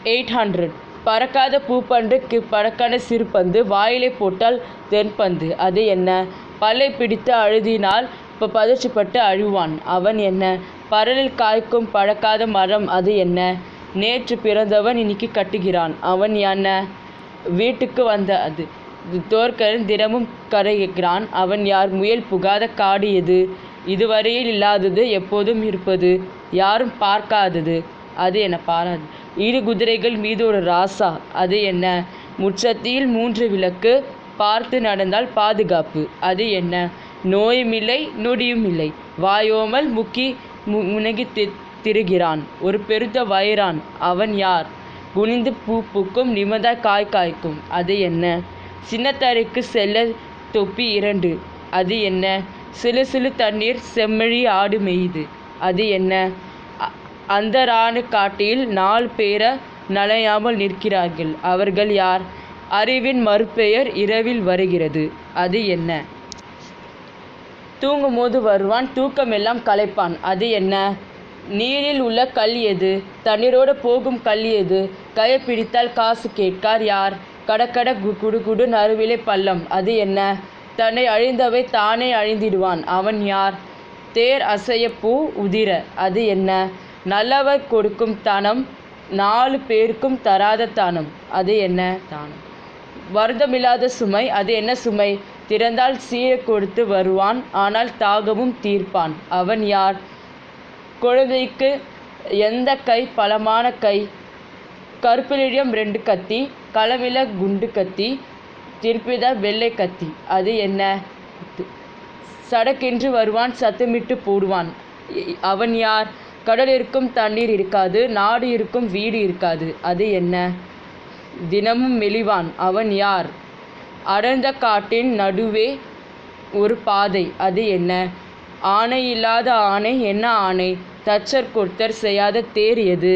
800. பறக்காத பூப்பந்து பறக்காத சிறுபந்து வாயிலே போட்டால் தென்பந்து. அது என்ன? பல்லை பிடித்து அழுதினால் பதற்றப்பட்டு அழுவான். அவன் என்ன? பரலில் காய்க்கும் பழக்காத மரம். அது என்ன? நேற்று பிறந்தவன் இன்னைக்கு கட்டுகிறான். அவன் என்ன? வீட்டுக்கு வந்த அது தோற்கரன் தினமும் கரைகிறான். அவன் யார்? முயல் புகாத காடு எது? இதுவரையில் இல்லாதது எப்போதும் இருப்பது யாரும் பார்க்காதது. அது என்ன? பாராது. 2 குதிரைகள் மீது ஒரு ராசா. அது என்ன? முற்றத்தில் 3 விளக்கு. பார்த்து நடந்தால் பாதுகாப்பு. அது என்ன? நோயும் இல்லை நொடியும் இல்லை. வாயோமல் முனகி திரிகிறான். ஒரு பெருத்த வயிறான். அவன் யார்? குனிந்து பூ பூக்கும் நிமிர்ந்தால் காய் காய்க்கும். அது என்ன? சின்னத்தரைக்கு செல்ல தொப்பி 2. அது என்ன? சிலு சிலு தண்ணீர் செம்மழி ஆடு மேயுது. அது என்ன? அந்தரான காட்டில் 4 பேர நனையாமல் நிற்கிறார்கள். அவர்கள் யார்? அறிவின் மறுபெயர் இரவில் வருகிறது. அது என்ன? தூங்கும்போது வருவான் தூக்கமெல்லாம் கலைப்பான். அது என்ன? நீரில் உள்ள கல் எது? தண்ணீரோடு போகும் கல் எது? கையை பிடித்தால் காசு கேட்கார் யார்? கடக்கட குடுகுடு நறுவிலே பள்ளம். அது என்ன? தன்னை அழிந்தவை தானே அழிந்திடுவான். அவன் யார்? தேர் அசைய பூ உதிர. அது என்ன? நல்லவர் கொடுக்கும் தானம் 4 பேருக்கும் தராத தானம். அது என்ன தானம்? வருத்தமில்லாத சுமை. அது என்ன சுமை? திறந்தால் சீரை கொடுத்து வருவான். ஆனால் தாகமும் தீர்ப்பான். அவன் யார்? குழந்தைக்கு எந்த கை பலமான கை? கருப்பிலிடம் 2 கத்தி. களமில குண்டு கத்தி. திருப்பித வெள்ளை கத்தி. அது என்ன? சடக்கென்று வருவான் சத்தமிட்டு போடுவான். அவன் யார்? கடல் இருக்கும் தண்ணீர் இருக்காது. நாடு இருக்கும் வீடு இருக்காது. அது என்ன? தினமும் மெலிவான். அவன் யார்? அடர்ந்த காட்டின் நடுவே ஒரு பாதை. அது என்ன? ஆணை இல்லாத ஆணை. என்ன ஆணை? தச்சர் கொர்த்தர் செய்யாத தேர் எது?